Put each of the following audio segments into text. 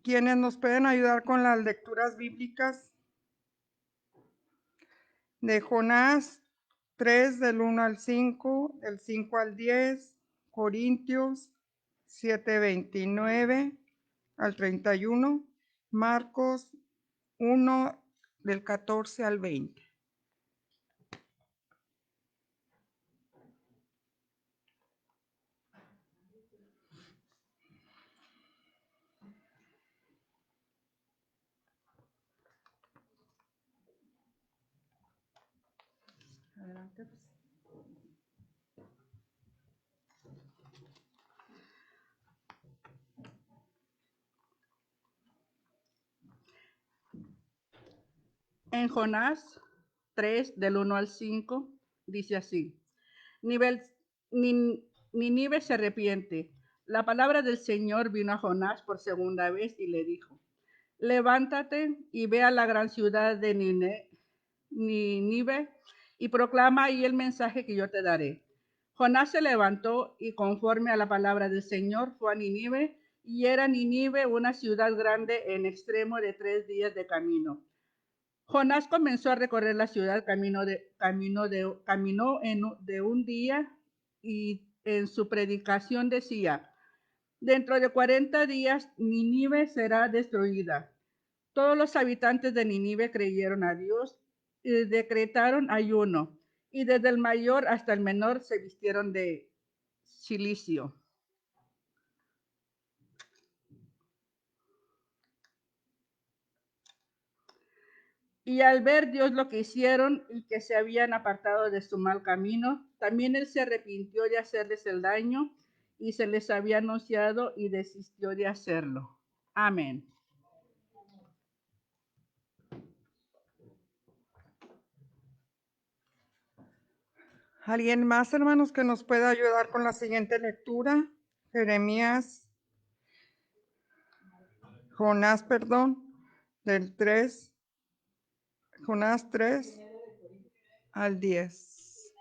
¿Quiénes nos pueden ayudar con las lecturas bíblicas? De Jonás 3, del 1 al 5, del 5 al 10, Corintios 7, 29 al 31, Marcos 1, del 14 al 20. Adelante, pues. En Jonás 3, del 1 al 5, dice así: Nínive se arrepiente. La palabra del Señor vino a Jonás por segunda vez y le dijo: levántate y ve a la gran ciudad de Nínive y proclama ahí el mensaje que yo te daré. Jonás se levantó y conforme a la palabra del Señor fue a Nínive, y era Nínive una ciudad grande en extremo de 3 días de camino. Jonás comenzó a recorrer la ciudad de un día, y en su predicación decía: dentro de 40 días Nínive será destruida. Todos los habitantes de Nínive creyeron a Dios y decretaron ayuno, y desde el mayor hasta el menor se vistieron de cilicio. Y al ver Dios lo que hicieron y que se habían apartado de su mal camino, también Él se arrepintió de hacerles el daño y se les había anunciado y desistió de hacerlo. Amén. ¿Alguien más, hermanos, que nos pueda ayudar con la siguiente lectura? Jonás, del 3, Jonás 3 al 10.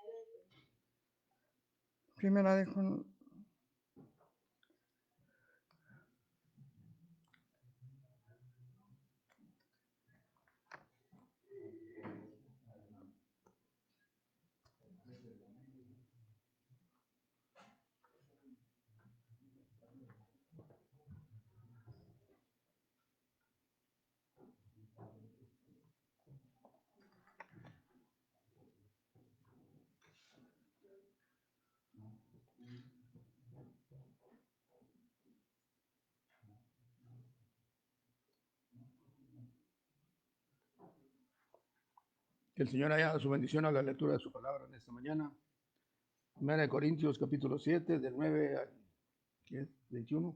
Primera de Jonás. Que el Señor haya su bendición a la lectura de su palabra en esta mañana. 1 Corintios capítulo 7, del 9 al 21.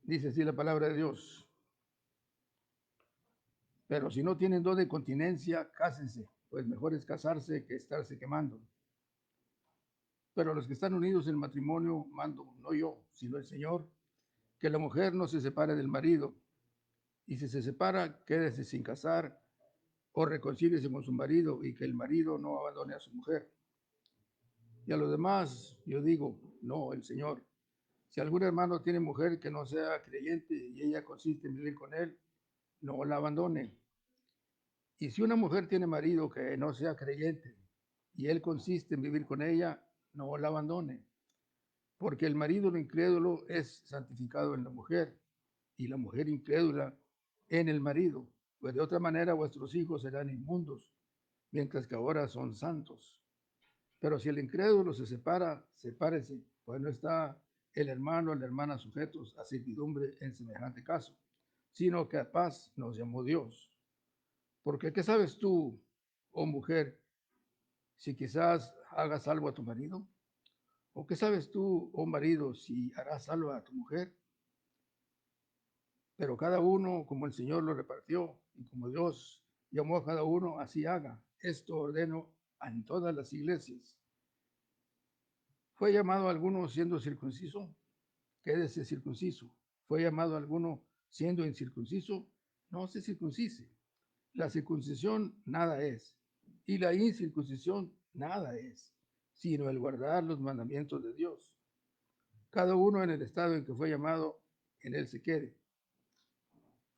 Dice así la palabra de Dios: pero si no tienen don de continencia, cásense, pues mejor es casarse que estarse quemando. Pero los que están unidos en matrimonio, mando no yo, sino el Señor, que la mujer no se separe del marido, y si se separa, quédese sin casar o reconcíliese con su marido, y que el marido no abandone a su mujer. Y a los demás yo digo, no, el Señor. Si algún hermano tiene mujer que no sea creyente y ella consiste en vivir con él, no la abandone. Y si una mujer tiene marido que no sea creyente y él consiste en vivir con ella, no la abandone. Porque el marido no incrédulo es santificado en la mujer, y la mujer incrédula en el marido. Pues de otra manera vuestros hijos serán inmundos, mientras que ahora son santos. Pero si el incrédulo se separa, sepárese, pues no está el hermano o la hermana sujetos a servidumbre en semejante caso, sino que a paz nos llamó Dios. Porque ¿qué sabes tú, oh mujer, si quizás hagas salvo a tu marido? ¿O qué sabes tú, oh marido, si harás salvo a tu mujer? Pero cada uno como el Señor lo repartió y como Dios llamó a cada uno, así haga. Esto ordeno en todas las iglesias. ¿Fue llamado alguno siendo circunciso? Quédese circunciso. ¿Fue llamado alguno siendo incircunciso? No se circuncise. La circuncisión nada es, y la incircuncisión nada es, sino el guardar los mandamientos de Dios. cada uno en el estado en que fue llamado, en él se quede.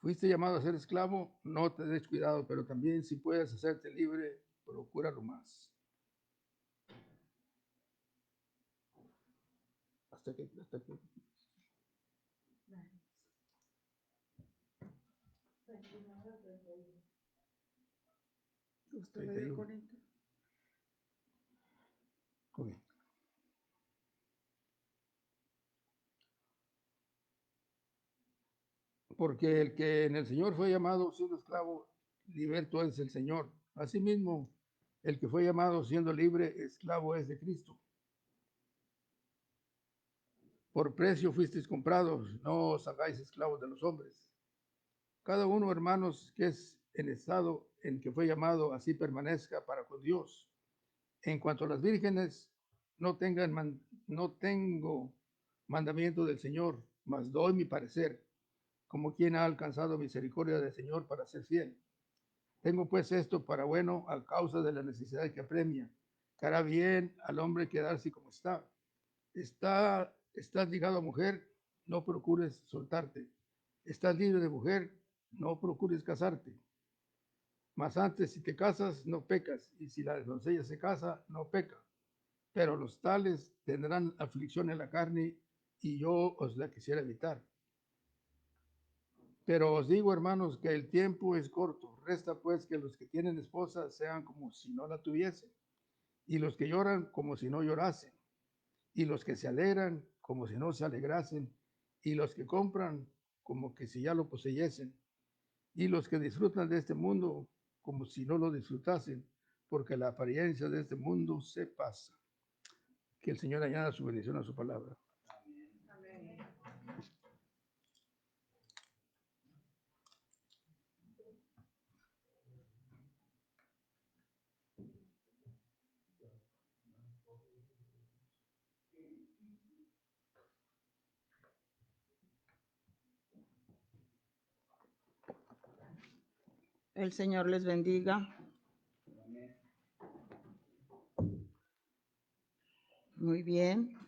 Fuiste llamado a ser esclavo, no te des cuidado, pero también si puedes hacerte libre, procúralo más. Hasta que. ¿Usted le dio 40? Ok. Porque el que en el Señor fue llamado siendo esclavo, liberto es el Señor. Asimismo, el que fue llamado siendo libre, esclavo es de Cristo. Por precio fuisteis comprados, no os hagáis esclavos de los hombres. Cada uno, hermanos, que es en estado en que fue llamado, así permanezca para con Dios. En cuanto a las vírgenes, no tengo mandamiento del Señor, mas doy mi parecer, como quien ha alcanzado misericordia del Señor para ser fiel. Tengo pues esto para bueno a causa de la necesidad que apremia, que hará bien al hombre quedarse como está. Estás ligado a mujer, no procures soltarte. Estás libre de mujer, no procures casarte. Mas antes, si te casas, no pecas, y si la doncella se casa, no peca. Pero los tales tendrán aflicción en la carne, y yo os la quisiera evitar. Pero os digo, hermanos, que el tiempo es corto. Resta pues que los que tienen esposa sean como si no la tuviesen, y los que lloran como si no llorasen, y los que se alegran como si no se alegrasen, y los que compran como que si ya lo poseyesen, y los que disfrutan de este mundo como si no lo disfrutasen, porque la apariencia de este mundo se pasa. Que el Señor añada su bendición a su palabra. El Señor les bendiga. Muy bien.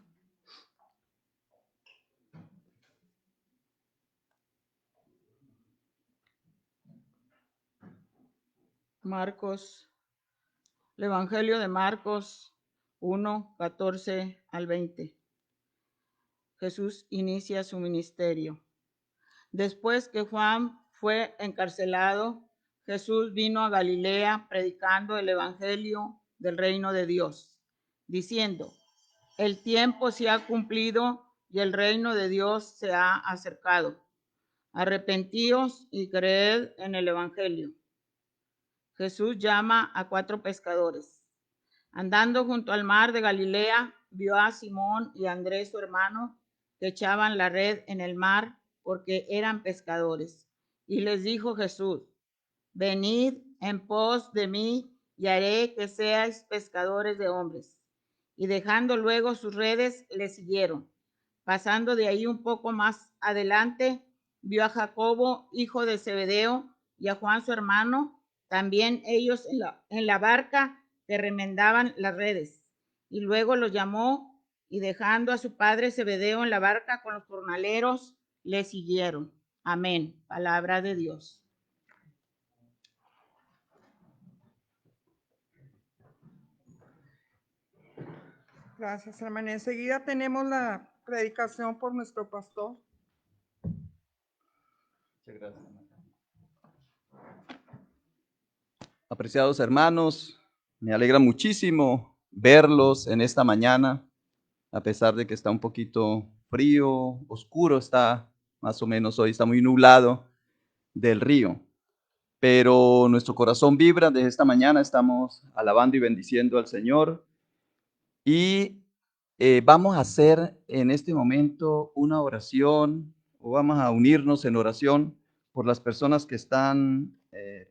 Marcos, el Evangelio de Marcos 1, 14 al 20. Jesús inicia su ministerio. Después que Juan fue encarcelado, Jesús vino a Galilea predicando el Evangelio del reino de Dios, diciendo: el tiempo se ha cumplido y el reino de Dios se ha acercado. Arrepentíos y creed en el Evangelio. Jesús llama a 4 pescadores. Andando junto al mar de Galilea, vio a Simón y a Andrés, su hermano, que echaban la red en el mar porque eran pescadores. Y les dijo Jesús: venid en pos de mí y haré que seáis pescadores de hombres. Y dejando luego sus redes, le siguieron. Pasando de ahí un poco más adelante, vio a Jacobo, hijo de Zebedeo, y a Juan su hermano, también ellos en la barca que remendaban las redes. Y luego los llamó, y dejando a su padre Zebedeo en la barca con los jornaleros, le siguieron. Amén. Palabra de Dios. Gracias, hermana. Enseguida tenemos la predicación por nuestro pastor. Muchas gracias. Apreciados hermanos, me alegra muchísimo verlos en esta mañana, a pesar de que está un poquito frío, oscuro está, más o menos hoy está muy nublado del río. Pero nuestro corazón vibra desde esta mañana, estamos alabando y bendiciendo al Señor. Y vamos a hacer en este momento una oración, o vamos a unirnos en oración por las personas que están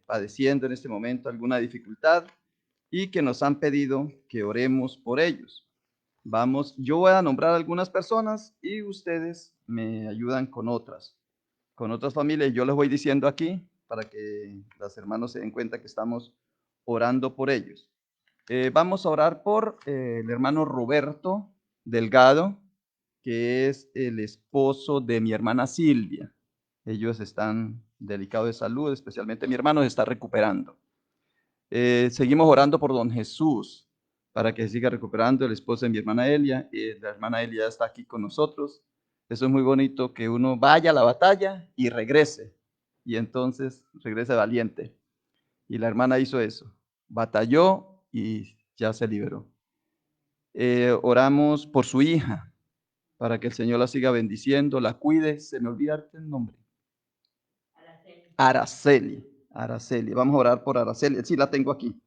padeciendo en este momento alguna dificultad y que nos han pedido que oremos por ellos. Yo voy a nombrar algunas personas y ustedes me ayudan con otras familias. Yo les voy diciendo aquí para que los hermanos se den cuenta que estamos orando por ellos. Vamos a orar por el hermano Roberto Delgado, que es el esposo de mi hermana Silvia. Ellos están delicados de salud, especialmente mi hermano se está recuperando. Seguimos orando por don Jesús para que siga recuperando, el esposo de mi hermana Elia. La hermana Elia ya está aquí con nosotros. Eso es muy bonito, que uno vaya a la batalla y regrese. Y entonces regrese valiente. Y la hermana hizo eso. Batalló y ya se liberó. Oramos por su hija, para que el Señor la siga bendiciendo, la cuide. Se me olvida el nombre. Araceli. Araceli. Vamos a orar por Araceli. Sí, la tengo aquí.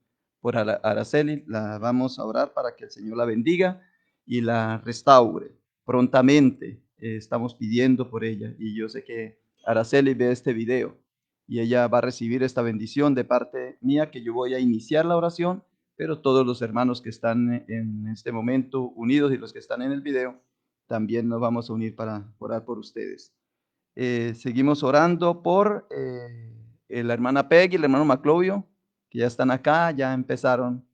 Por Araceli la vamos a orar para que el Señor la bendiga y la restaure prontamente. Estamos pidiendo por ella y yo sé que Araceli ve este video y ella va a recibir esta bendición de parte mía, que yo voy a iniciar la oración, pero todos los hermanos que están en este momento unidos y los que están en el video, también nos vamos a unir para orar por ustedes. Seguimos orando por la hermana Peggy, el hermano Maclovio, que ya están acá, ya empezaron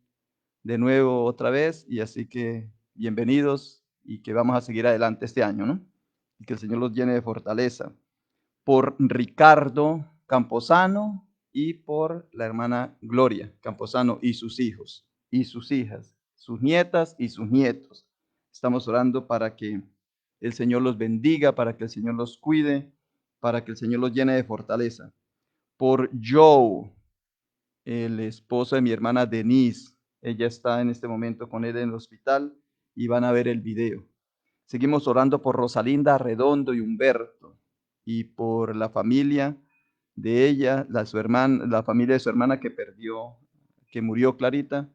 de nuevo otra vez, y así que bienvenidos y que vamos a seguir adelante este año, ¿no? Y que el Señor los llene de fortaleza. Por Ricardo Camposano y por la hermana Gloria Camposano y sus hijos y sus hijas, sus nietas y sus nietos. Estamos orando para que el Señor los bendiga, para que el Señor los cuide, para que el Señor los llene de fortaleza. Por Joe, el esposo de mi hermana Denise, ella está en este momento con él en el hospital y van a ver el video. Seguimos orando por Rosalinda Redondo y Humberto y por la familia de ella, la familia de su hermana que murió Clarita,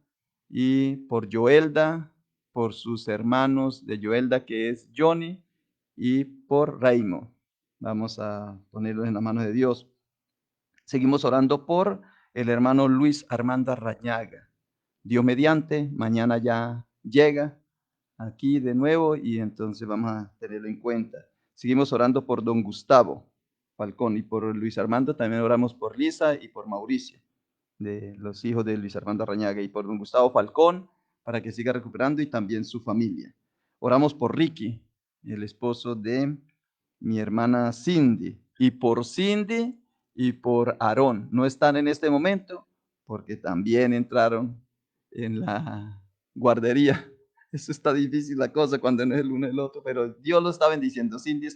y por Joelda, por sus hermanos de Joelda, que es Johnny, y por Raimo. Vamos a ponerlos en la mano de Dios. Seguimos orando por el hermano Luis Armando Rañaga. Dios mediante, mañana ya llega aquí de nuevo y entonces vamos a tenerlo en cuenta. Seguimos orando por don Gustavo Falcón y por Luis Armando. También oramos por Lisa y por Mauricio, de los hijos de Luis Armando Rañaga, y por don Gustavo Falcón para que siga recuperando, y también su familia. Oramos por Ricky, el esposo de mi hermana Cindy, y por Cindy y por Aarón. No están en este momento porque también entraron en la guardería. Eso está difícil la cosa cuando no es el uno el otro, pero Dios lo está bendiciendo. Cindy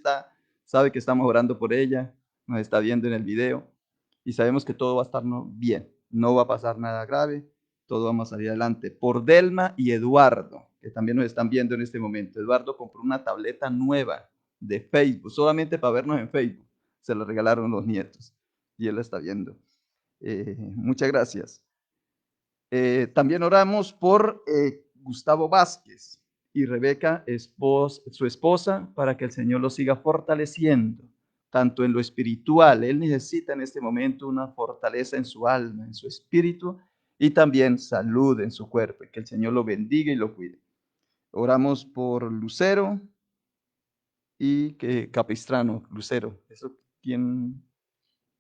sabe que estamos orando por ella, nos está viendo en el video y sabemos que todo va a estar bien, no va a pasar nada grave, todo vamos a salir adelante. Por Delma y Eduardo, que también nos están viendo en este momento. Eduardo compró una tableta nueva de Facebook, solamente para vernos en Facebook. Se lo regalaron los nietos y él lo está viendo. Muchas gracias. También oramos por Gustavo Vázquez y Rebeca, su esposa, para que el Señor lo siga fortaleciendo, tanto en lo espiritual. Él necesita en este momento una fortaleza en su alma, en su espíritu, y también salud en su cuerpo, y que el Señor lo bendiga y lo cuide. Oramos por Lucero y que Capistrano, Lucero. ¿Eso quién?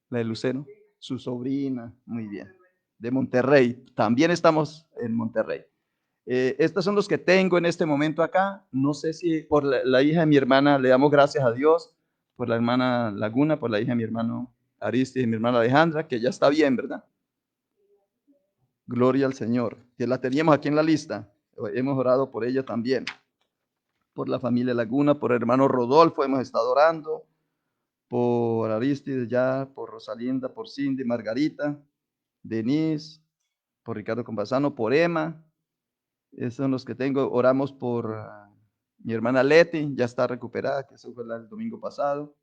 La de Lucero, su sobrina, muy bien. De Monterrey, también estamos en Monterrey. Estos son los que tengo en este momento acá. No sé si por la hija de mi hermana le damos gracias a Dios, por la hermana Laguna, por la hija de mi hermano Aristides y mi hermana Alejandra, que ya está bien, ¿verdad? Gloria al Señor, que la teníamos aquí en la lista. Hemos orado por ella también. Por la familia Laguna, por el hermano Rodolfo, hemos estado orando. Por Aristides ya, por Rosalinda, por Cindy, Margarita, Denise, por Ricardo Compasano, por Emma. Esos son los que tengo. Oramos por mi hermana Leti, ya está recuperada, que eso fue el domingo pasado.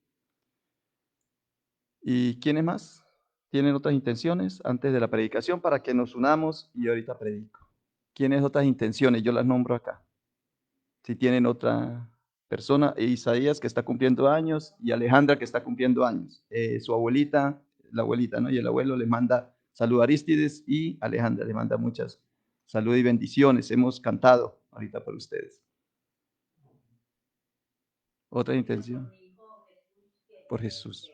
¿Y quiénes más tienen otras intenciones antes de la predicación para que nos unamos y ahorita predico? ¿Quiénes otras intenciones? Yo las nombro acá. Si tienen otra persona, Isaías, que está cumpliendo años, y Alejandra, que está cumpliendo años. Su abuelita, la abuelita, ¿no? Y el abuelo les manda salud a Aristides, y Alejandra le manda muchas salud y bendiciones. Hemos cantado ahorita por ustedes. Otra intención. Por Jesús.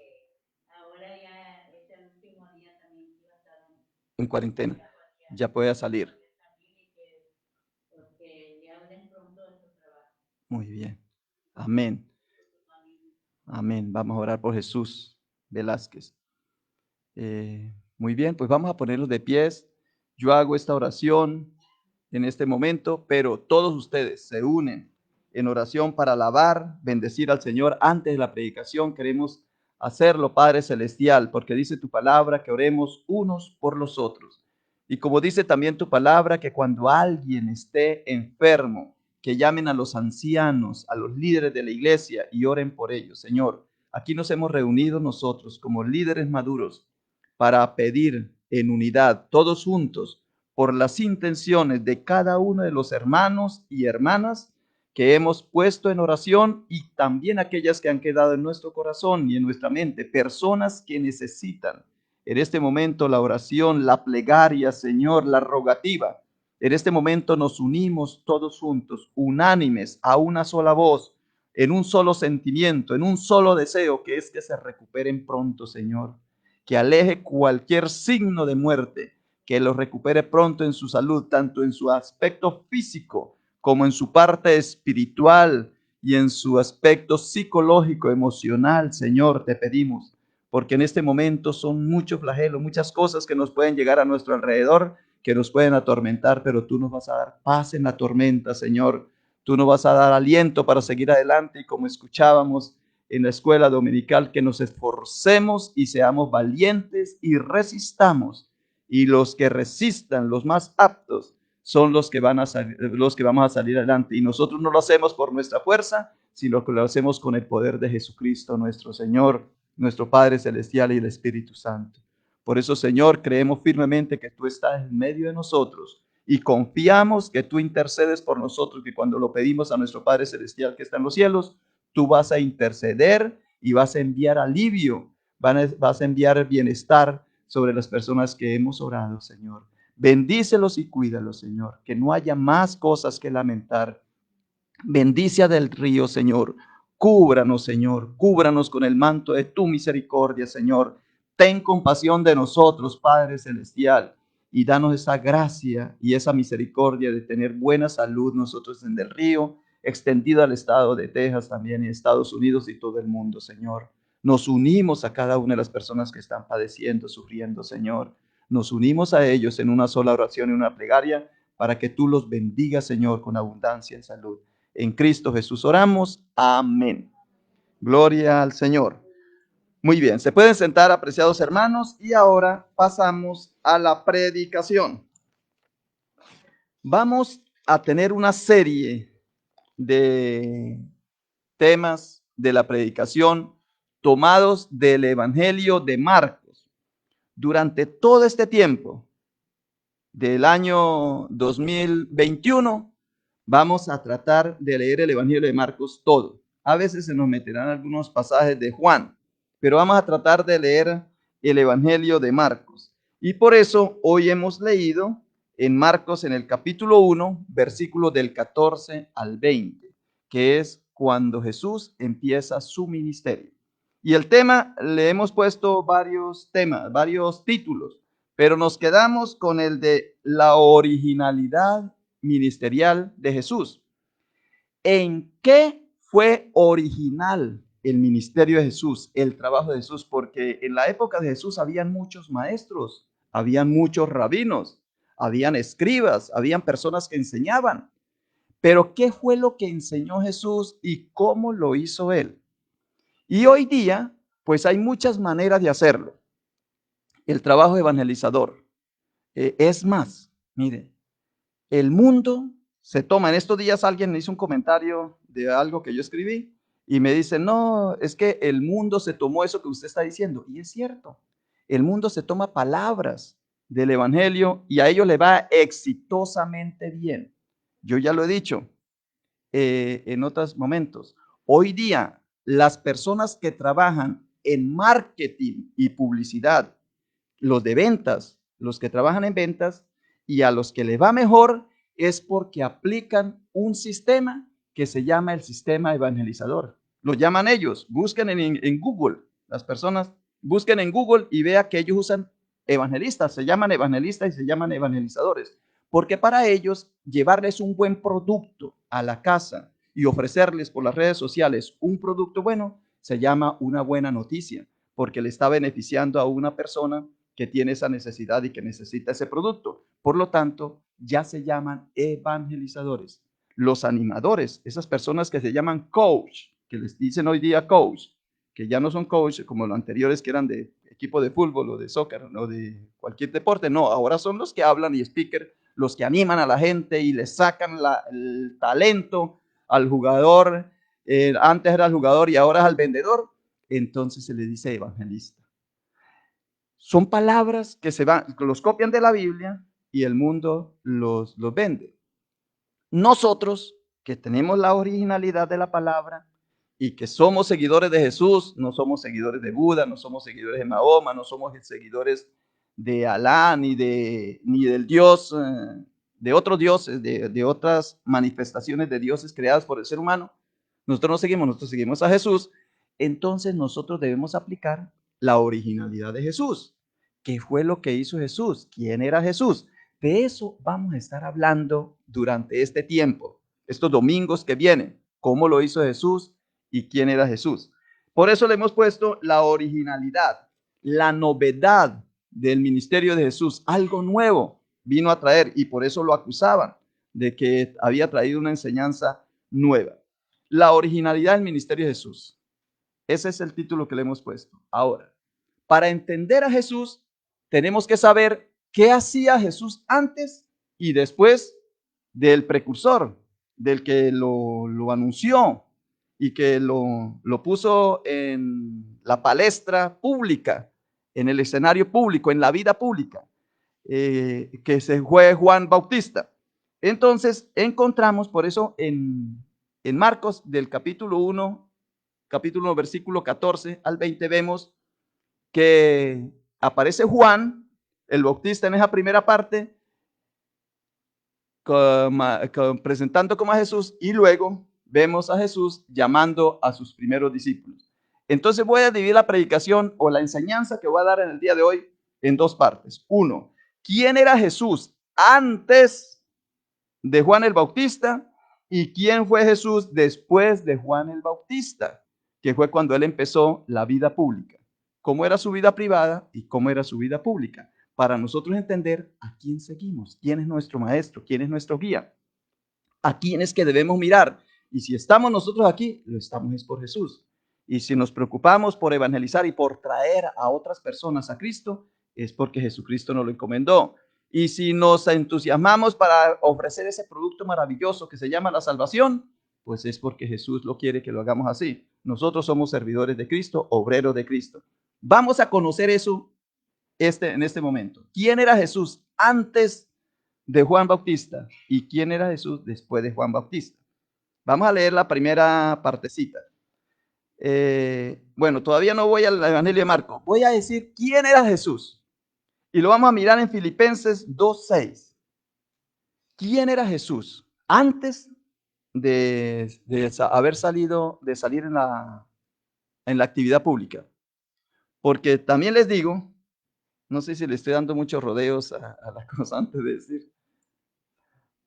Ahora ya es el último día también que iba a estar En cuarentena. Ya puede salir. porque ya hablen pronto de su trabajo. Muy bien. Amén. Amén. Vamos a orar por Jesús Velázquez. Muy bien, pues vamos a ponernos de pies. Yo hago esta oración en este momento, pero todos ustedes se unen en oración para alabar, bendecir al Señor antes de la predicación. Queremos hacerlo, Padre Celestial, porque dice tu palabra que oremos unos por los otros. Y como dice también tu palabra, que cuando alguien esté enfermo, que llamen a los ancianos, a los líderes de la iglesia y oren por ellos. Señor, aquí nos hemos reunido nosotros como líderes maduros para pedir en unidad, todos juntos, por las intenciones de cada uno de los hermanos y hermanas que hemos puesto en oración y también aquellas que han quedado en nuestro corazón y en nuestra mente, personas que necesitan en este momento la oración, la plegaria, Señor, la rogativa. En este momento nos unimos todos juntos, unánimes, a una sola voz, en un solo sentimiento, en un solo deseo, que es que se recuperen pronto, Señor, que aleje cualquier signo de muerte, que los recupere pronto en su salud, tanto en su aspecto físico como en su parte espiritual y en su aspecto psicológico, emocional, Señor, te pedimos, porque en este momento son muchos flagelos, muchas cosas que nos pueden llegar a nuestro alrededor, que nos pueden atormentar, pero tú nos vas a dar paz en la tormenta, Señor. Tú nos vas a dar aliento para seguir adelante y como escuchábamos en la escuela dominical, que nos esforcemos y seamos valientes y resistamos. Y los que resistan, los más aptos, son los que vamos a salir adelante. Y nosotros no lo hacemos por nuestra fuerza, sino que lo hacemos con el poder de Jesucristo, nuestro Señor, nuestro Padre Celestial y el Espíritu Santo. Por eso, Señor, creemos firmemente que tú estás en medio de nosotros y confiamos que tú intercedes por nosotros, que cuando lo pedimos a nuestro Padre Celestial que está en los cielos, tú vas a interceder y vas a enviar alivio, vas a enviar bienestar sobre las personas que hemos orado, Señor. Bendícelos y cuídalos, Señor, que no haya más cosas que lamentar. Bendice a Del Río, Señor. Cúbranos, Señor. Cúbranos con el manto de tu misericordia, Señor. Ten compasión de nosotros, Padre Celestial, y danos esa gracia y esa misericordia de tener buena salud nosotros en Del Río, extendido al estado de Texas también, y Estados Unidos y todo el mundo, Señor. Nos unimos a cada una de las personas que están padeciendo, sufriendo, Señor. Nos unimos a ellos en una sola oración y una plegaria para que tú los bendigas, Señor, con abundancia en salud. En Cristo Jesús oramos. Amén. Gloria al Señor. Muy bien, se pueden sentar, apreciados hermanos, y ahora pasamos a la predicación. Vamos a tener una serie de temas de la predicación tomados del Evangelio de Marcos. Durante todo este tiempo del año 2021, vamos a tratar de leer el Evangelio de Marcos todo. A veces se nos meterán algunos pasajes de Juan, pero vamos a tratar de leer el Evangelio de Marcos. Y por eso hoy hemos leído en Marcos, en el capítulo 1, versículos del 14 al 20, que es cuando Jesús empieza su ministerio. Y el tema, le hemos puesto varios temas, varios títulos, pero nos quedamos con el de la originalidad ministerial de Jesús. ¿En qué fue original el ministerio de Jesús, el trabajo de Jesús? Porque en la época de Jesús habían muchos maestros, habían muchos rabinos, habían escribas, habían personas que enseñaban. Pero ¿qué fue lo que enseñó Jesús y cómo lo hizo él? Y hoy día, pues hay muchas maneras de hacerlo. El trabajo evangelizador. Es más, mire, el mundo se toma. En estos días alguien me hizo un comentario de algo que yo escribí y me dice, no, es que el mundo se tomó eso que usted está diciendo. Y es cierto, el mundo se toma palabras del evangelio y a ellos le va exitosamente bien. Yo ya lo he dicho en otros momentos. Hoy día, las personas que trabajan en marketing y publicidad, los de ventas, los que trabajan en ventas, y a los que les va mejor es porque aplican un sistema que se llama el sistema evangelizador. Lo llaman ellos. Busquen en Google. Las personas busquen en Google y vean que ellos usan evangelistas. Se llaman evangelistas y se llaman evangelizadores. Porque para ellos llevarles un buen producto a la casa y ofrecerles por las redes sociales un producto bueno, se llama una buena noticia, porque le está beneficiando a una persona que tiene esa necesidad y que necesita ese producto. Por lo tanto, ya se llaman evangelizadores. Los animadores, esas personas que se llaman coach, que les dicen hoy día coach, que ya no son coach como los anteriores que eran de equipo de fútbol o de soccer o de cualquier deporte, no, ahora son los que hablan y speaker, los que animan a la gente y le sacan el talento al jugador, antes era el jugador y ahora es al vendedor, entonces se le dice evangelista. Son palabras que los copian de la Biblia y el mundo los vende. Nosotros, que tenemos la originalidad de la palabra y que somos seguidores de Jesús, no somos seguidores de Buda, no somos seguidores de Mahoma, no somos seguidores de Alá, ni del Dios, de otros dioses, de otras manifestaciones de dioses creadas por el ser humano. Nosotros seguimos a Jesús. Entonces nosotros debemos aplicar la originalidad de Jesús. ¿Qué fue lo que hizo Jesús? ¿Quién era Jesús? De eso vamos a estar hablando durante este tiempo, estos domingos que vienen. ¿Cómo lo hizo Jesús y quién era Jesús? Por eso le hemos puesto la originalidad, la novedad del ministerio de Jesús. Algo nuevo vino a traer y por eso lo acusaban de que había traído una enseñanza nueva. La originalidad del ministerio de Jesús. Ese es el título que le hemos puesto. Ahora, para entender a Jesús, tenemos que saber qué hacía Jesús antes y después del precursor, del que lo anunció y que lo puso en la palestra pública, en el escenario público, en la vida pública, que se fue Juan Bautista. Entonces, encontramos por eso en Marcos del capítulo 1, versículo 14 al 20, vemos que aparece Juan el Bautista en esa primera parte, presentando como a Jesús, y luego vemos a Jesús llamando a sus primeros discípulos. Entonces voy a dividir la predicación o la enseñanza que voy a dar en el día de hoy en dos partes. Uno, ¿quién era Jesús antes de Juan el Bautista? ¿Y quién fue Jesús después de Juan el Bautista? Que fue cuando él empezó la vida pública. ¿Cómo era su vida privada y cómo era su vida pública? Para nosotros entender a quién seguimos, quién es nuestro maestro, quién es nuestro guía, a quién es que debemos mirar. Y si estamos nosotros aquí, lo estamos es por Jesús. Y si nos preocupamos por evangelizar y por traer a otras personas a Cristo, es porque Jesucristo nos lo encomendó. Y si nos entusiasmamos para ofrecer ese producto maravilloso que se llama la salvación, pues es porque Jesús lo quiere que lo hagamos así. Nosotros somos servidores de Cristo, obreros de Cristo. Vamos a conocer eso en este momento. ¿Quién era Jesús antes de Juan Bautista y quién era Jesús después de Juan Bautista? Vamos a leer la primera partecita. Bueno, todavía no voy al Evangelio de Marcos. Voy a decir quién era Jesús. Y lo vamos a mirar en Filipenses 2:6. ¿Quién era Jesús antes de salir en la actividad pública? Porque también les digo, no sé si le estoy dando muchos rodeos a la cosa antes de decir,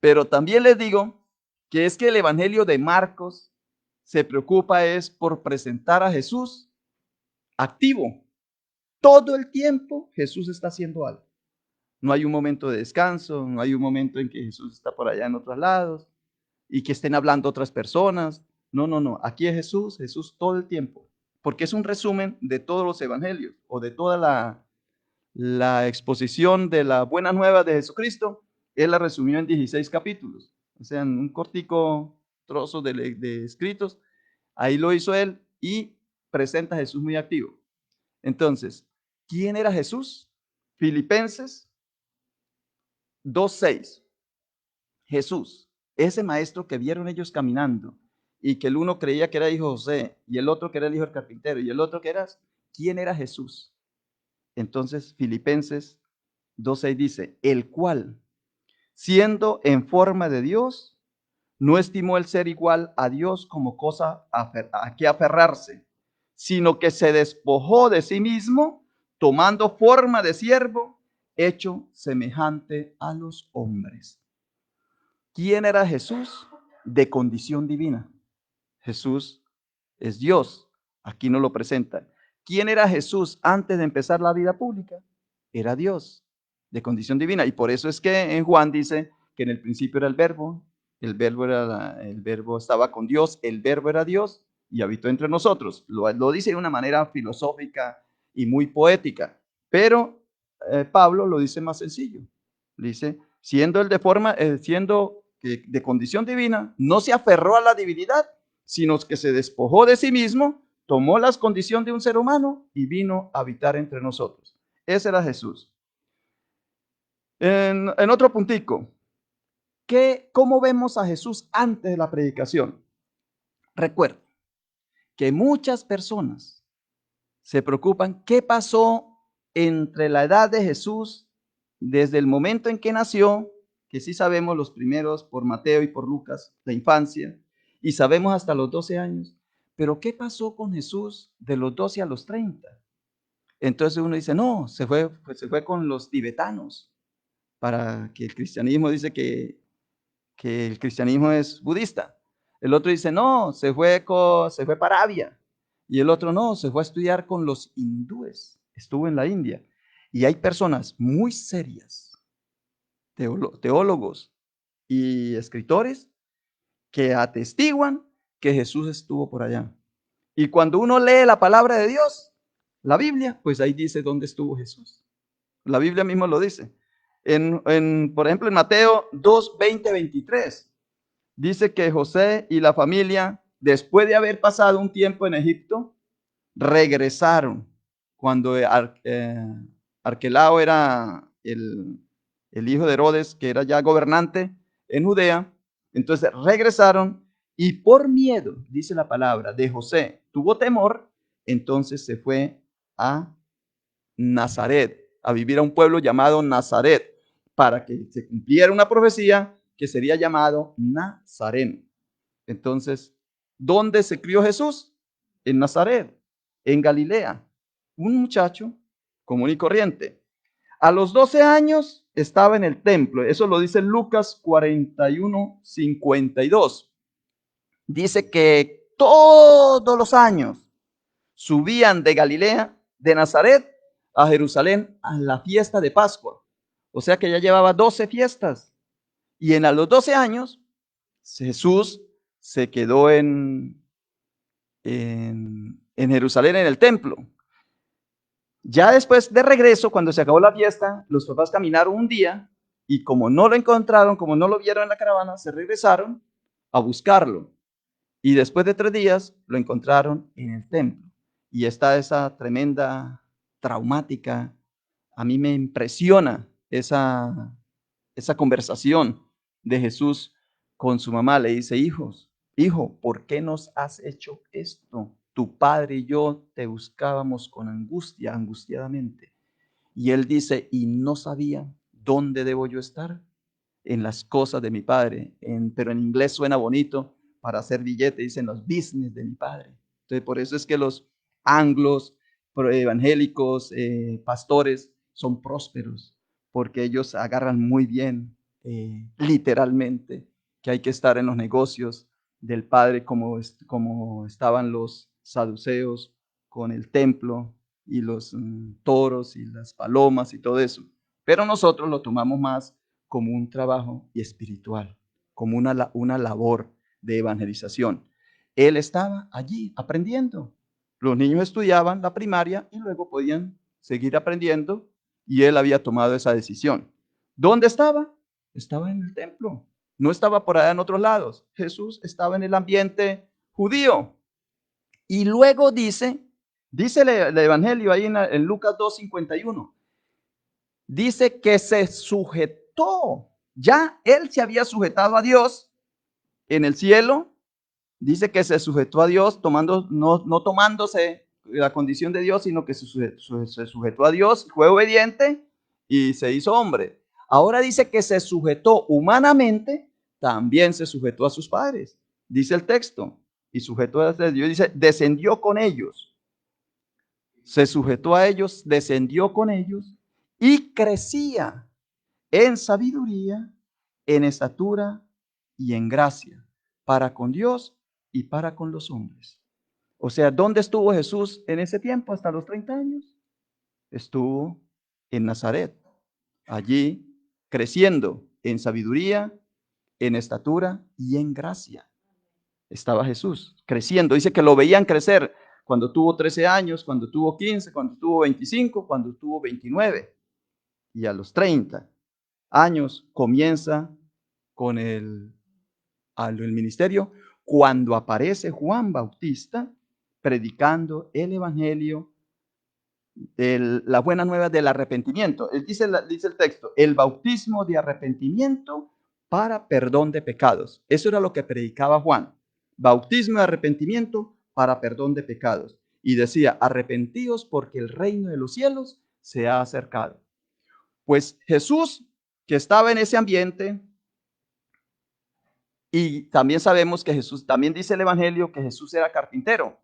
pero también les digo que es que el Evangelio de Marcos se preocupa es por presentar a Jesús activo. Todo el tiempo Jesús está haciendo algo. No hay un momento de descanso, no hay un momento en que Jesús está por allá en otros lados y que estén hablando otras personas. No. Aquí es Jesús todo el tiempo, porque es un resumen de todos los evangelios o de toda la exposición de la buena nueva de Jesucristo. Él la resumió en 16 capítulos, o sea, en un cortico trozo de escritos. Ahí lo hizo él y presenta a Jesús muy activo. Entonces, ¿quién era Jesús? Filipenses 2:6. Jesús, ese maestro que vieron ellos caminando y que el uno creía que era hijo de José y el otro que era el hijo del carpintero y el otro que era, ¿quién era Jesús? Entonces, Filipenses 2:6 dice, el cual, siendo en forma de Dios, no estimó el ser igual a Dios como cosa a que aferrarse, sino que se despojó de sí mismo, tomando forma de siervo, hecho semejante a los hombres. ¿Quién era Jesús? De condición divina. Jesús es Dios. Aquí nos lo presenta. ¿Quién era Jesús antes de empezar la vida pública? Era Dios, de condición divina. Y por eso es que en Juan dice que en el principio era el verbo estaba con Dios, el verbo era Dios y habitó entre nosotros. Lo dice de una manera filosófica y muy poética, pero Pablo lo dice más sencillo. Dice, siendo de condición divina, no se aferró a la divinidad, sino que se despojó de sí mismo, tomó las condiciones de un ser humano y vino a habitar entre nosotros. Ese era Jesús. En otro puntico, ¿cómo vemos a Jesús antes de la predicación? Recuerda que muchas personas se preocupan qué pasó entre la edad de Jesús, desde el momento en que nació, que sí sabemos los primeros por Mateo y por Lucas, la infancia, y sabemos hasta los 12 años, pero ¿qué pasó con Jesús de los 12 a los 30? Entonces uno dice, no, se fue con los tibetanos, para que el cristianismo dice que el cristianismo es budista. El otro dice, no, se fue para Arabia. Y el otro no, se fue a estudiar con los hindúes. Estuvo en la India. Y hay personas muy serias, teólogos y escritores, que atestiguan que Jesús estuvo por allá. Y cuando uno lee la palabra de Dios, la Biblia, pues ahí dice dónde estuvo Jesús. La Biblia mismo lo dice. Por ejemplo, en Mateo 2, 20, 23, dice que José y la familia, después de haber pasado un tiempo en Egipto, regresaron cuando Arquelao era el hijo de Herodes, que era ya gobernante en Judea. Entonces regresaron y por miedo, dice la palabra, de José, tuvo temor, entonces se fue a Nazaret, a vivir a un pueblo llamado Nazaret, para que se cumpliera una profecía que sería llamado Nazareno. Entonces, ¿dónde se crió Jesús? En Nazaret, en Galilea. Un muchacho común y corriente. A los 12 años estaba en el templo. Eso lo dice Lucas 41, 52. Dice que todos los años subían de Galilea, de Nazaret, a Jerusalén a la fiesta de Pascua. O sea que ya llevaba 12 fiestas. Y a los 12 años, Jesús se quedó en Jerusalén, en el templo. Ya después de regreso, cuando se acabó la fiesta, los papás caminaron un día y como no lo encontraron, como no lo vieron en la caravana, se regresaron a buscarlo. Y después de 3 días lo encontraron en el templo. Y está esa tremenda, traumática, a mí me impresiona esa conversación de Jesús con su mamá. Le dice, hijo, ¿por qué nos has hecho esto? Tu padre y yo te buscábamos con angustia, angustiadamente. Y él dice, y no sabía dónde debo yo estar, en las cosas de mi padre. Pero en inglés suena bonito, para hacer billete, dicen los business de mi padre. Entonces, por eso es que los anglos, evangélicos, pastores, son prósperos, porque ellos agarran muy bien, literalmente, que hay que estar en los negocios del Padre como estaban los saduceos con el templo y los toros y las palomas y todo eso. Pero nosotros lo tomamos más como un trabajo y espiritual, como una labor de evangelización. Él estaba allí aprendiendo. Los niños estudiaban la primaria y luego podían seguir aprendiendo y él había tomado esa decisión. ¿Dónde estaba? Estaba en el templo. No estaba por allá en otros lados. Jesús estaba en el ambiente judío. Y luego dice el evangelio ahí en Lucas 2:51. Dice que se sujetó. Ya él se había sujetado a Dios en el cielo. Dice que se sujetó a Dios no tomándose la condición de Dios, sino que se sujetó a Dios, fue obediente y se hizo hombre. Ahora dice que se sujetó humanamente, también se sujetó a sus padres. Dice el texto, y sujetó a Dios, dice, descendió con ellos. Se sujetó a ellos, descendió con ellos y crecía en sabiduría, en estatura y en gracia para con Dios y para con los hombres. O sea, ¿dónde estuvo Jesús en ese tiempo hasta los 30 años? Estuvo en Nazaret, allí creciendo en sabiduría, en estatura y en gracia. Estaba Jesús creciendo. Dice que lo veían crecer cuando tuvo 13 años, cuando tuvo 15, cuando tuvo 25, cuando tuvo 29. Y a los 30 años comienza con el ministerio, cuando aparece Juan Bautista predicando el evangelio, la buena nueva del arrepentimiento. Él dice el texto, el bautismo de arrepentimiento para perdón de pecados. Eso era lo que predicaba Juan. Bautismo de arrepentimiento para perdón de pecados. Y decía, arrepentíos porque el reino de los cielos se ha acercado. Pues Jesús, que estaba en ese ambiente, y también sabemos que Jesús, también dice el evangelio que Jesús era carpintero.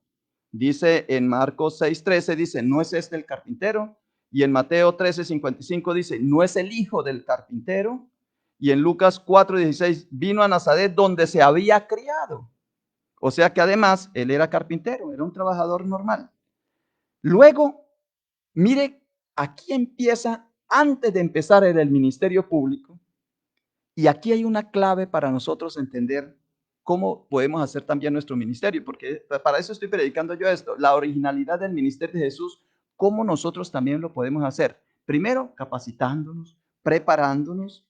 Dice en Marcos 6:13, dice, ¿no es este el carpintero? Y en Mateo 13:55 dice, ¿no es el hijo del carpintero? Y en Lucas 4:16, vino a Nazaret donde se había criado. O sea que además él era carpintero, era un trabajador normal. Luego, mire, aquí empieza, antes de empezar en el ministerio público, y aquí hay una clave para nosotros entender cómo podemos hacer también nuestro ministerio, porque para eso estoy predicando yo esto, la originalidad del ministerio de Jesús, cómo nosotros también lo podemos hacer. Primero, capacitándonos, preparándonos,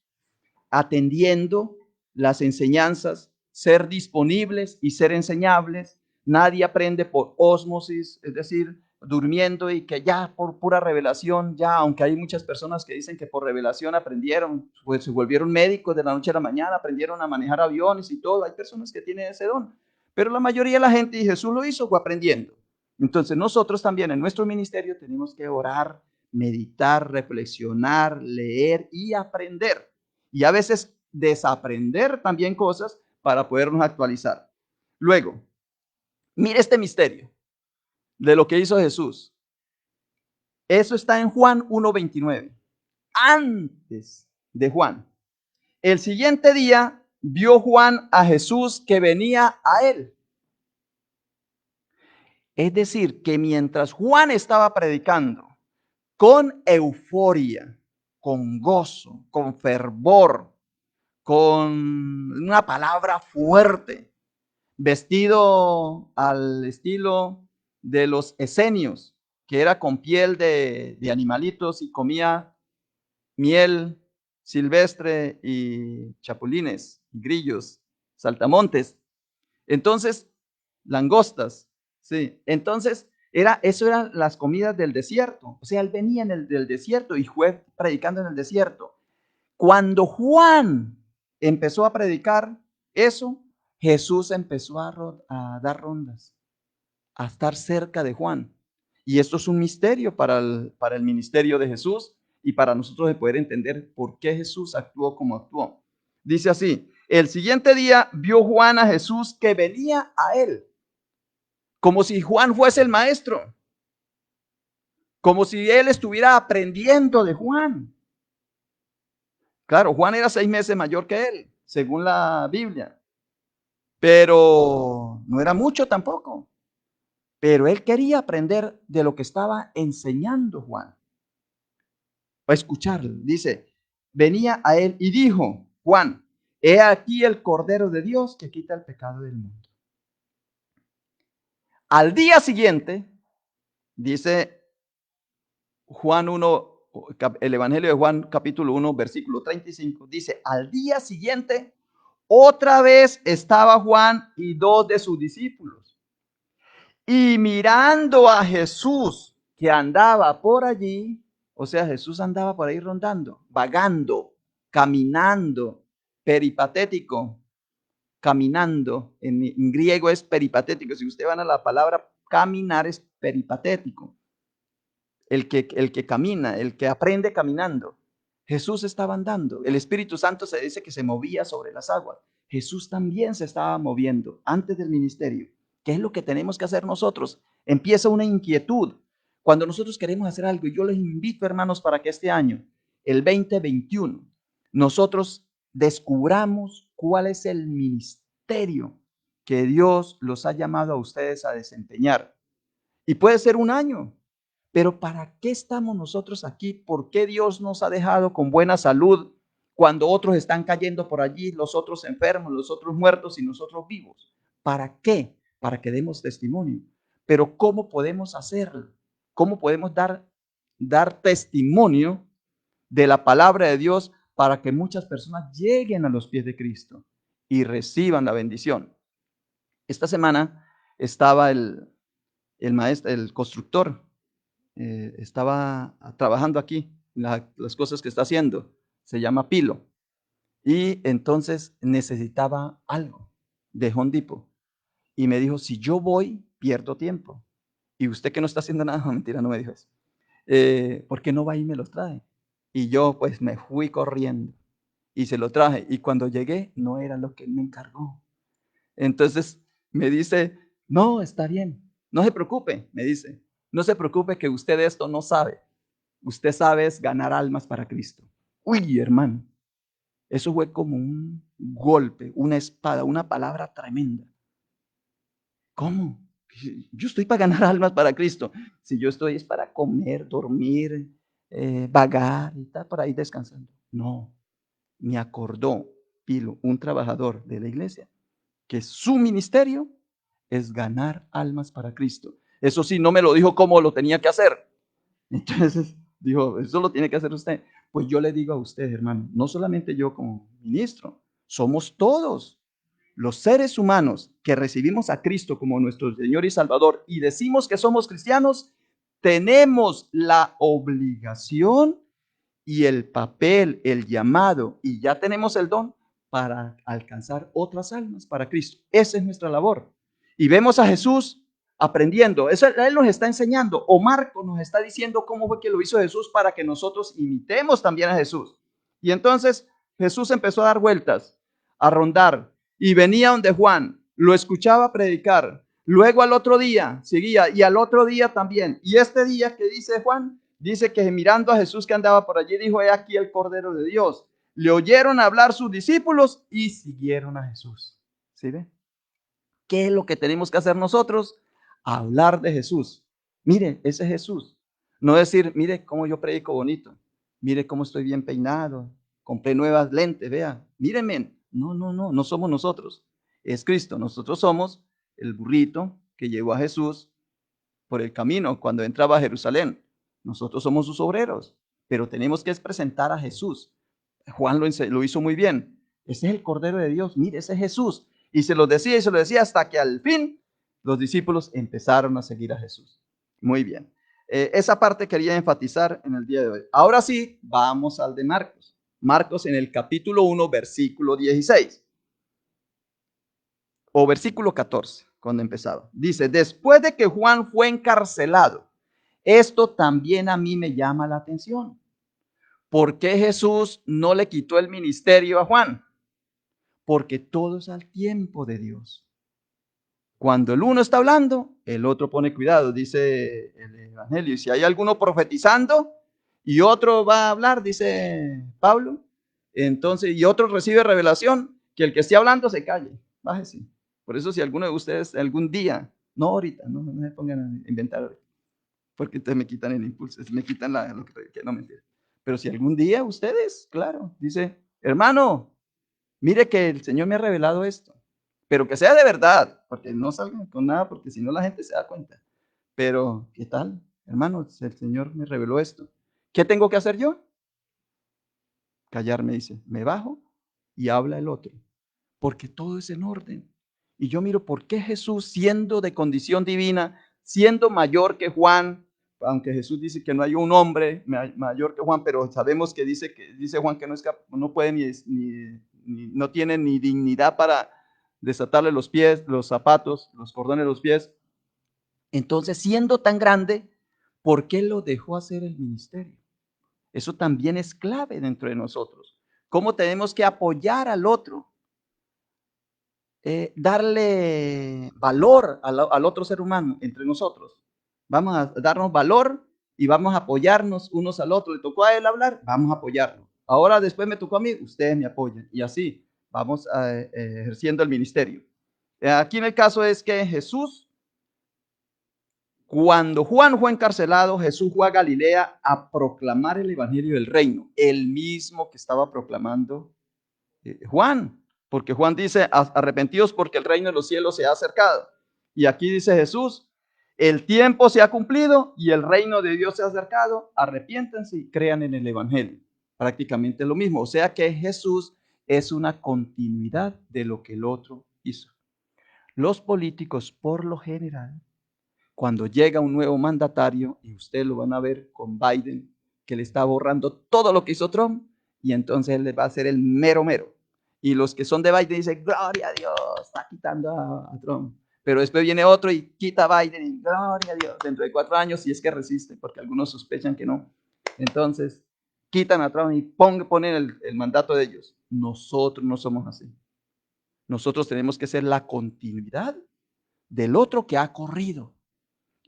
atendiendo las enseñanzas, ser disponibles y ser enseñables. Nadie aprende por ósmosis, es decir, durmiendo y que ya por pura revelación, ya, aunque hay muchas personas que dicen que por revelación aprendieron, pues se volvieron médicos de la noche a la mañana, aprendieron a manejar aviones y todo. Hay personas que tienen ese don, pero la mayoría de la gente, y Jesús lo hizo, fue aprendiendo. Entonces nosotros también en nuestro ministerio tenemos que orar, meditar, reflexionar, leer y aprender. Y a veces desaprender también cosas para podernos actualizar. Luego, mire este misterio de lo que hizo Jesús. Eso está en Juan 1:29. Antes de Juan. El siguiente día vio Juan a Jesús que venía a él. Es decir, que mientras Juan estaba predicando con euforia, con gozo, con fervor, con una palabra fuerte, vestido al estilo de los esenios, que era con piel de animalitos y comía miel silvestre y chapulines, grillos, saltamontes. Entonces, langostas, sí. Entonces, eso eran las comidas del desierto. O sea, él venía del desierto y fue predicando en el desierto. Cuando Juan empezó a predicar eso, Jesús empezó a dar rondas, a estar cerca de Juan. Y esto es un misterio para el ministerio de Jesús y para nosotros de poder entender por qué Jesús actuó como actuó. Dice así, el siguiente día vio Juan a Jesús que venía a él, como si Juan fuese el maestro, como si él estuviera aprendiendo de Juan. Claro, Juan era 6 meses mayor que él, según la Biblia, pero no era mucho tampoco. Pero él quería aprender de lo que estaba enseñando Juan. Va a escucharlo. Dice, venía a él y dijo, Juan, he aquí el Cordero de Dios que quita el pecado del mundo. Al día siguiente, dice Juan 1, el Evangelio de Juan capítulo 1, versículo 35, dice, al día siguiente, otra vez estaba Juan y 2 de sus discípulos. Y mirando a Jesús que andaba por allí, o sea, Jesús andaba por ahí rondando, vagando, caminando, peripatético, caminando. En griego es peripatético. Si usted van a la palabra caminar es peripatético. El que camina, el que aprende caminando. Jesús estaba andando. El Espíritu Santo se dice que se movía sobre las aguas. Jesús también se estaba moviendo antes del ministerio. ¿Qué es lo que tenemos que hacer nosotros? Empieza una inquietud. Cuando nosotros queremos hacer algo, y yo les invito, hermanos, para que este año, el 2021, nosotros descubramos cuál es el ministerio que Dios los ha llamado a ustedes a desempeñar. Y puede ser un año, pero ¿para qué estamos nosotros aquí? ¿Por qué Dios nos ha dejado con buena salud cuando otros están cayendo por allí, los otros enfermos, los otros muertos y nosotros vivos? ¿Para qué? Para que demos testimonio. Pero ¿cómo podemos hacerlo? ¿Cómo podemos dar testimonio de la palabra de Dios para que muchas personas lleguen a los pies de Cristo y reciban la bendición? Esta semana estaba el maestro, el constructor, estaba trabajando aquí, las cosas que está haciendo, se llama Pilo, y entonces necesitaba algo de Home Depot, y me dijo, si yo voy, pierdo tiempo, y usted que no está haciendo nada, mentira, no me dijo eso, ¿por qué no va y me los trae? Y yo pues me fui corriendo, y se lo traje, y cuando llegué, no era lo que él me encargó. Entonces me dice, no, está bien, no se preocupe, me dice, no se preocupe que usted esto no sabe. Usted sabe es ganar almas para Cristo. Uy, hermano, eso fue como un golpe, una espada, una palabra tremenda. ¿Cómo? Yo estoy para ganar almas para Cristo. Si yo estoy es para comer, dormir, vagar y estar por ahí descansando. No, me acordó Pilo, un trabajador de la iglesia, que su ministerio es ganar almas para Cristo. Eso sí, no me lo dijo cómo lo tenía que hacer. Entonces, dijo, eso lo tiene que hacer usted. Pues yo le digo a usted, hermano, no solamente yo como ministro, somos todos los seres humanos que recibimos a Cristo como nuestro Señor y Salvador y decimos que somos cristianos, tenemos la obligación y el papel, el llamado, y ya tenemos el don para alcanzar otras almas para Cristo. Esa es nuestra labor. Y vemos a Jesús aprendiendo. Eso Él nos está enseñando. O Marco nos está diciendo cómo fue que lo hizo Jesús para que nosotros imitemos también a Jesús. Y entonces Jesús empezó a dar vueltas, a rondar, y venía donde Juan, lo escuchaba predicar. Luego al otro día seguía, y al otro día también. Y este día que dice Juan, dice que mirando a Jesús que andaba por allí, dijo, he aquí el Cordero de Dios. Le oyeron hablar sus discípulos y siguieron a Jesús. ¿Sí ve? ¿Qué es lo que tenemos que hacer nosotros? Hablar de Jesús. Mire, ese es Jesús. No decir, mire cómo yo predico bonito. Mire cómo estoy bien peinado. Compré nuevas lentes, vea. Mírenme. No, no, no, no somos nosotros. Es Cristo. Nosotros somos el burrito que llevó a Jesús por el camino cuando entraba a Jerusalén. Nosotros somos sus obreros, pero tenemos que presentar a Jesús. Juan lo hizo muy bien. Ese es el Cordero de Dios. Mire, ese es Jesús. Y se lo decía hasta que al fin los discípulos empezaron a seguir a Jesús. Muy bien. Esa parte quería enfatizar en el día de hoy. Ahora sí, vamos al de Marcos. Marcos en el capítulo 1, versículo 16. O versículo 14, cuando empezaba. Dice, después de que Juan fue encarcelado, esto también a mí me llama la atención. ¿Por qué Jesús no le quitó el ministerio a Juan? Porque todo es al tiempo de Dios. Cuando el uno está hablando, el otro pone cuidado, dice el Evangelio. Y si hay alguno profetizando y otro va a hablar, dice Pablo, entonces, y otro recibe revelación, que el que esté hablando se calle. Bájese. Por eso si alguno de ustedes algún día, no ahorita, no me pongan a inventar ahorita, porque entonces me quitan el impulso, me quitan lo que no mentira. Pero si algún día ustedes, claro, dice, hermano, mire que el Señor me ha revelado esto, pero que sea de verdad, porque no salgan con nada, porque si no la gente se da cuenta. Pero, ¿qué tal? Hermano, el Señor me reveló esto. ¿Qué tengo que hacer yo? Callarme, dice, me bajo y habla el otro, porque todo es en orden. Y yo miro por qué Jesús, siendo de condición divina, siendo mayor que Juan, aunque Jesús dice que no hay un hombre mayor que Juan, pero sabemos que dice Juan que no puede no tiene ni dignidad para desatarle los pies, los zapatos, los cordones de los pies. Entonces, siendo tan grande, ¿por qué lo dejó hacer el ministerio? Eso también es clave dentro de nosotros. ¿Cómo tenemos que apoyar al otro? Darle valor al otro ser humano entre nosotros. Vamos a darnos valor y vamos a apoyarnos unos al otro. Le tocó a él hablar, vamos a apoyarlo. Ahora después me tocó a mí, ustedes me apoyan. Y así vamos ejerciendo el ministerio. Aquí en el caso es que Jesús, cuando Juan fue encarcelado, Jesús fue a Galilea a proclamar el evangelio del reino, el mismo que estaba proclamando Juan, porque Juan dice, arrepentidos porque el reino de los cielos se ha acercado. Y aquí dice Jesús, el tiempo se ha cumplido y el reino de Dios se ha acercado, arrepiéntanse y crean en el evangelio. Prácticamente lo mismo, o sea que Jesús es una continuidad de lo que el otro hizo. Los políticos, por lo general, cuando llega un nuevo mandatario, y ustedes lo van a ver con Biden, que le está borrando todo lo que hizo Trump, y entonces él le va a hacer el mero mero. Y los que son de Biden dicen, gloria a Dios, está quitando a Trump. Pero después viene otro y quita a Biden, y gloria a Dios, dentro de 4 años, si es que resiste, porque algunos sospechan que no. Entonces, quitan a Trump y ponen el mandato de ellos. Nosotros no somos así. Nosotros tenemos que ser la continuidad del otro que ha corrido.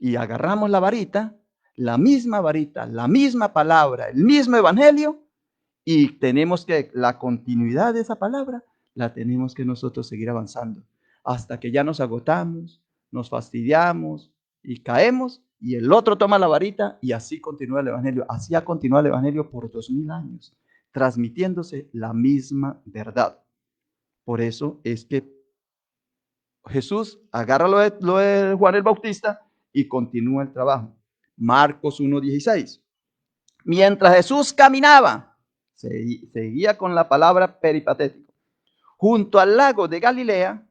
Y agarramos la varita, la misma palabra, el mismo evangelio, y tenemos que, la continuidad de esa palabra, la tenemos que nosotros seguir avanzando, hasta que ya nos agotamos, nos fastidiamos y caemos, y el otro toma la varita, y así continúa el evangelio. Así ha continuado el evangelio por 2000 años, transmitiéndose la misma verdad. Por eso es que Jesús agarra lo de Juan el Bautista y continúa el trabajo. Marcos 1:16. Mientras Jesús caminaba, seguía con la palabra peripatético, junto al lago de Galilea,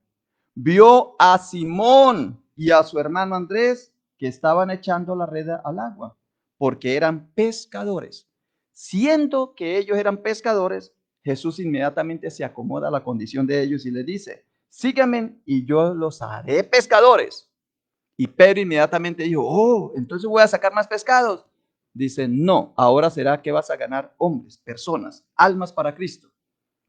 vio a Simón y a su hermano Andrés que estaban echando la red al agua, porque eran pescadores. Siendo que ellos eran pescadores, Jesús inmediatamente se acomoda a la condición de ellos y les dice, síganme y yo los haré pescadores. Y Pedro inmediatamente dijo, oh, entonces voy a sacar más pescados. Dice, no, ahora será que vas a ganar hombres, personas, almas para Cristo.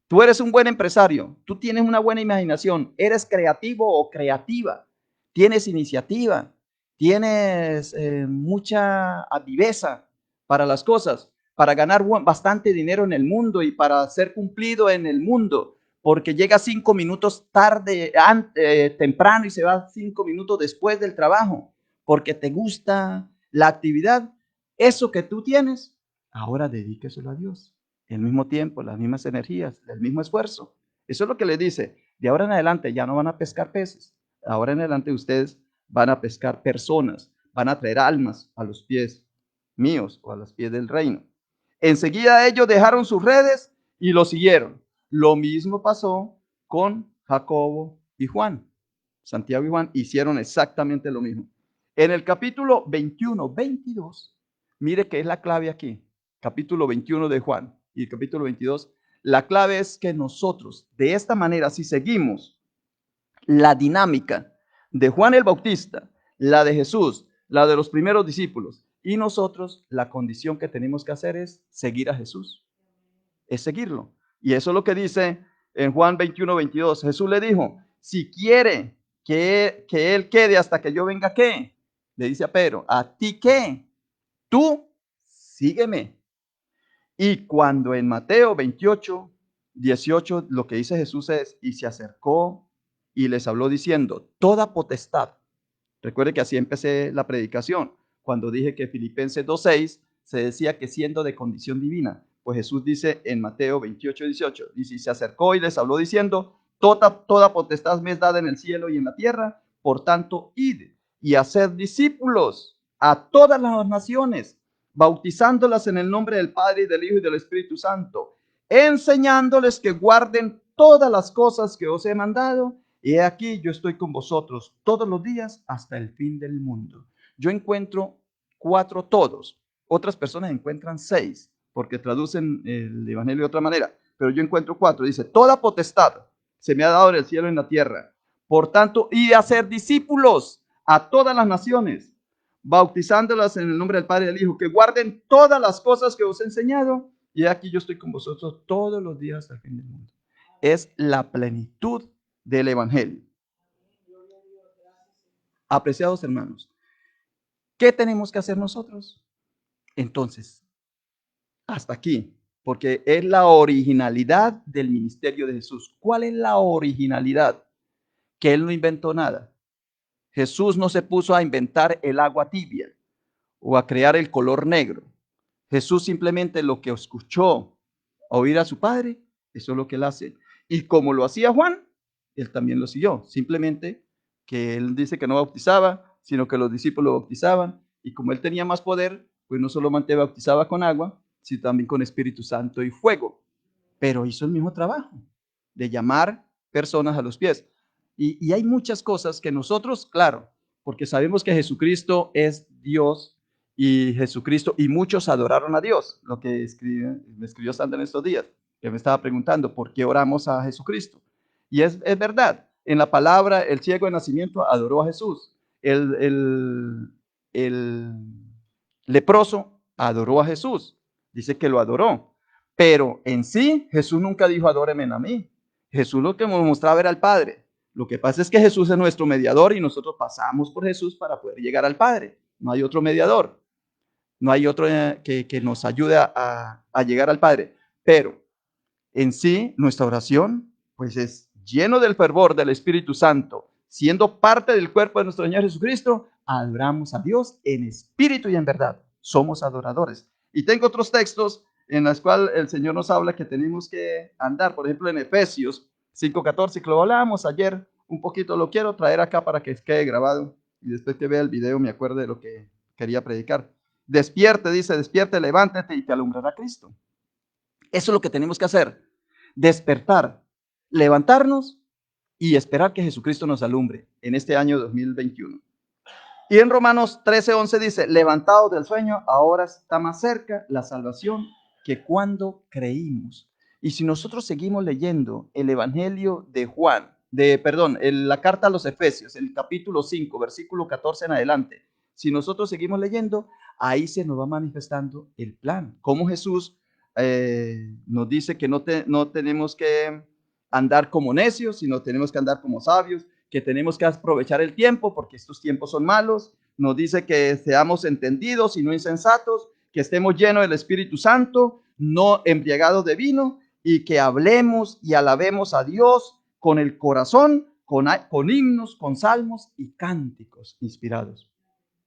Tú eres un buen empresario, tú tienes una buena imaginación, eres creativo o creativa, tienes iniciativa, tienes mucha viveza para las cosas, para ganar bastante dinero en el mundo y para ser cumplido en el mundo, porque llega 5 minutos tarde, temprano y se va 5 minutos después del trabajo, porque te gusta la actividad. Eso que tú tienes, ahora dedíqueselo a Dios. El mismo tiempo, las mismas energías, el mismo esfuerzo. Eso es lo que le dice. De ahora en adelante ya no van a pescar peces. Ahora en adelante ustedes van a pescar personas, van a traer almas a los pies míos o a los pies del reino. Enseguida ellos dejaron sus redes y lo siguieron. Lo mismo pasó con Jacobo y Juan. Santiago y Juan hicieron exactamente lo mismo. En el capítulo 21, 22, mire que es la clave aquí. Capítulo 21 de Juan y el capítulo 22, la clave es que nosotros, de esta manera, si seguimos la dinámica de Juan el Bautista, la de Jesús, la de los primeros discípulos, y nosotros, la condición que tenemos que hacer es seguir a Jesús, es seguirlo. Y eso es lo que dice en Juan 21, 22. Jesús le dijo, si quiere que él quede hasta que yo venga, ¿qué? Le dice a Pedro, ¿a ti qué? Tú sígueme. Y cuando en Mateo 28, 18, lo que dice Jesús es, y se acercó y les habló diciendo, toda potestad. Recuerde que así empecé la predicación, cuando dije que Filipenses 2:6 se decía que siendo de condición divina. Pues Jesús dice en Mateo 28, 18, dice, y se acercó y les habló diciendo, toda potestad me es dada en el cielo y en la tierra, por tanto, id y haced discípulos a todas las naciones, bautizándolas en el nombre del Padre y del Hijo y del Espíritu Santo, enseñándoles que guarden todas las cosas que os he mandado. Y he aquí, yo estoy con vosotros todos los días hasta el fin del mundo. Yo encuentro 4 todos. Otras personas encuentran 6, porque traducen el evangelio de otra manera. Pero yo encuentro 4. Dice, toda potestad se me ha dado en el cielo y en la tierra. Por tanto, y hacer discípulos a todas las naciones, bautizándolas en el nombre del Padre y del Hijo, que guarden todas las cosas que os he enseñado. Y aquí yo estoy con vosotros todos los días hasta el fin del mundo. Es la plenitud del evangelio. Apreciados hermanos, ¿qué tenemos que hacer nosotros? Entonces, hasta aquí, porque es la originalidad del ministerio de Jesús. ¿Cuál es la originalidad? que él no inventó nada. Jesús no se puso a inventar el agua tibia o a crear el color negro. Jesús simplemente lo que escuchó oír a su Padre, eso es lo que él hace. Y como lo hacía Juan, él también lo siguió. Simplemente que él dice que no bautizaba, sino que los discípulos lo bautizaban. Y como él tenía más poder, pues no solamente bautizaba con agua, sino también con Espíritu Santo y fuego. Pero hizo el mismo trabajo de llamar personas a los pies. Y hay muchas cosas que nosotros, claro, porque sabemos que Jesucristo es Dios y Jesucristo, y muchos adoraron a Dios, lo que me escribió Sandra en estos días, que me estaba preguntando por qué oramos a Jesucristo. Y es verdad, en la palabra, el ciego de nacimiento adoró a Jesús, el leproso adoró a Jesús, dice que lo adoró, pero en sí Jesús nunca dijo adóreme a mí. Jesús lo que nos mostraba era al Padre. Lo que pasa es que Jesús es nuestro mediador y nosotros pasamos por Jesús para poder llegar al Padre. No hay otro mediador, no hay otro que nos ayude a llegar al Padre. Pero en sí, nuestra oración, pues es lleno del fervor del Espíritu Santo, siendo parte del cuerpo de nuestro Señor Jesucristo, adoramos a Dios en espíritu y en verdad. Somos adoradores. Y tengo otros textos en los cuales el Señor nos habla que tenemos que andar, por ejemplo, en Efesios 5:14, que lo hablábamos ayer un poquito, lo quiero traer acá para que quede grabado y después que vea el video me acuerde de lo que quería predicar. Despierte, dice, despierte, levántate y te alumbrará Cristo. Eso es lo que tenemos que hacer, despertar, levantarnos y esperar que Jesucristo nos alumbre en este año 2021. Y en Romanos 13:11 dice, levantados del sueño, ahora está más cerca la salvación que cuando creímos. Y si nosotros seguimos leyendo el Evangelio de Juan, la carta a los Efesios, el capítulo 5, versículo 14 en adelante, si nosotros seguimos leyendo, ahí se nos va manifestando el plan. Cómo Jesús nos dice que no tenemos que andar como necios, sino tenemos que andar como sabios, que tenemos que aprovechar el tiempo porque estos tiempos son malos. Nos dice que seamos entendidos y no insensatos, que estemos llenos del Espíritu Santo, no embriagados de vino, y que hablemos y alabemos a Dios con el corazón, con himnos, con salmos y cánticos inspirados.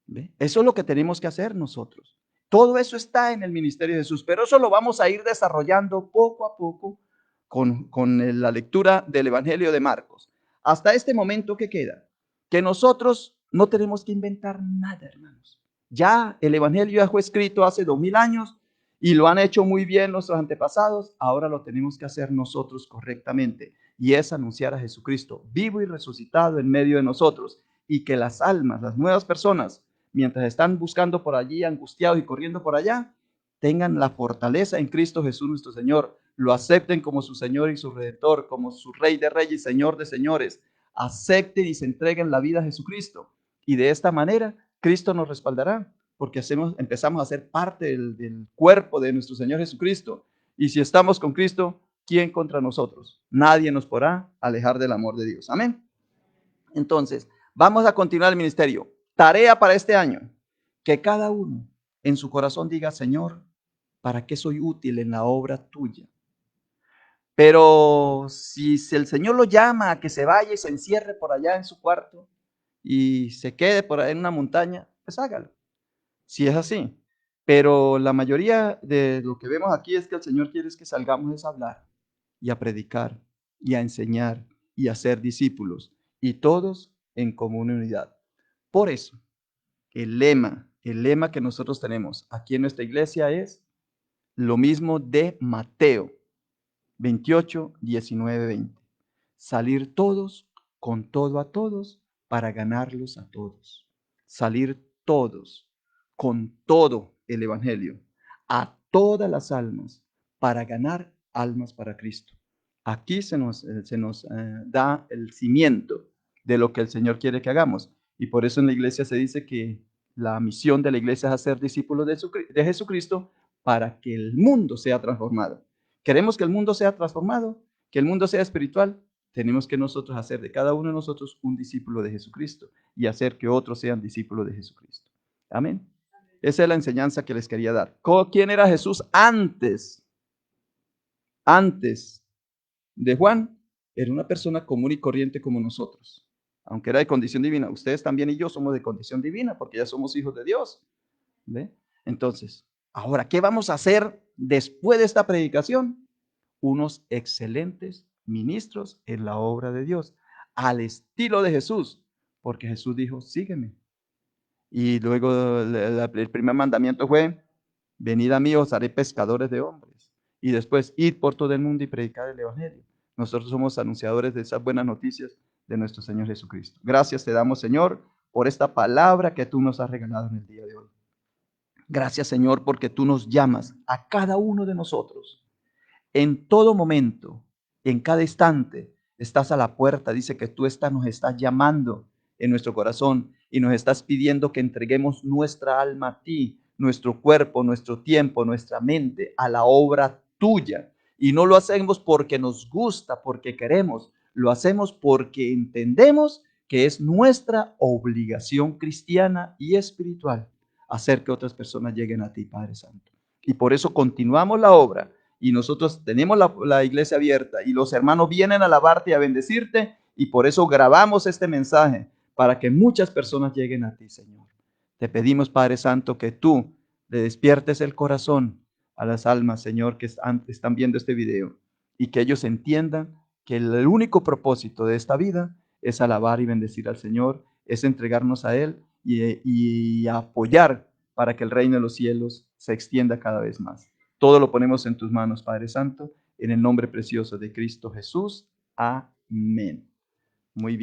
¿Ve? Eso es lo que tenemos que hacer nosotros. Todo eso está en el ministerio de Jesús, pero eso lo vamos a ir desarrollando poco a poco con la lectura del Evangelio de Marcos. Hasta este momento, ¿qué queda? Que nosotros no tenemos que inventar nada, hermanos. Ya el Evangelio ya fue escrito hace 2000 años y lo han hecho muy bien nuestros antepasados. Ahora lo tenemos que hacer nosotros correctamente y es anunciar a Jesucristo vivo y resucitado en medio de nosotros, y que las almas, las nuevas personas, mientras están buscando por allí, angustiados y corriendo por allá, tengan la fortaleza en Cristo Jesús nuestro Señor, lo acepten como su Señor y su Redentor, como su Rey de Reyes y Señor de Señores, acepten y se entreguen la vida a Jesucristo. Y de esta manera, Cristo nos respaldará, porque empezamos a ser parte del cuerpo de nuestro Señor Jesucristo. Y si estamos con Cristo, ¿quién contra nosotros? Nadie nos podrá alejar del amor de Dios. Amén. Entonces, vamos a continuar el ministerio. Tarea para este año, que cada uno en su corazón diga, Señor, ¿para qué soy útil en la obra tuya? Pero si el Señor lo llama a que se vaya y se encierre por allá en su cuarto y se quede por ahí en una montaña, pues hágalo, si es así. Pero la mayoría de lo que vemos aquí es que el Señor quiere que salgamos a hablar y a predicar y a enseñar y a ser discípulos, y todos en común unidad. Por eso, el lema que nosotros tenemos aquí en nuestra iglesia es lo mismo de Mateo 28, 19, 20. Salir todos con todo a todos para ganarlos a todos. Salir todos con todo el evangelio a todas las almas para ganar almas para Cristo. Aquí se nos da el cimiento de lo que el Señor quiere que hagamos. Y por eso en la iglesia se dice que la misión de la iglesia es hacer discípulos de Jesucristo para que el mundo sea transformado. Queremos que el mundo sea transformado, que el mundo sea espiritual. Tenemos que nosotros hacer de cada uno de nosotros un discípulo de Jesucristo y hacer que otros sean discípulos de Jesucristo. Amén. Esa es la enseñanza que les quería dar. ¿Quién era Jesús antes de Juan? era una persona común y corriente como nosotros, aunque era de condición divina. Ustedes también y yo somos de condición divina porque ya somos hijos de Dios. ¿Ve? Entonces, ahora, ¿qué vamos a hacer después de esta predicación? Unos excelentes ministros en la obra de Dios, al estilo de Jesús, porque Jesús dijo, sígueme. Y luego el primer mandamiento fue, venid a mí, os haré pescadores de hombres. Y después, id por todo el mundo y predicar el evangelio. Nosotros somos anunciadores de esas buenas noticias de nuestro Señor Jesucristo. Gracias te damos, Señor, por esta palabra que tú nos has regalado en el día de hoy. Gracias, Señor, porque tú nos llamas a cada uno de nosotros. En todo momento, en cada instante, estás a la puerta. Dice que tú nos estás llamando en nuestro corazón y nos estás pidiendo que entreguemos nuestra alma a ti, nuestro cuerpo, nuestro tiempo, nuestra mente a la obra tuya. Y no lo hacemos porque nos gusta, porque queremos. Lo hacemos porque entendemos que es nuestra obligación cristiana y espiritual hacer que otras personas lleguen a ti, Padre Santo. Y por eso continuamos la obra. Y nosotros tenemos la iglesia abierta y los hermanos vienen a alabarte y a bendecirte, y por eso grabamos este mensaje para que muchas personas lleguen a ti, Señor. Te pedimos, Padre Santo, que tú le despiertes el corazón a las almas, Señor, que están viendo este video, y que ellos entiendan que el único propósito de esta vida es alabar y bendecir al Señor, es entregarnos a Él y apoyar para que el reino de los cielos se extienda cada vez más. Todo lo ponemos en tus manos, Padre Santo, en el nombre precioso de Cristo Jesús. Amén. Muy bien.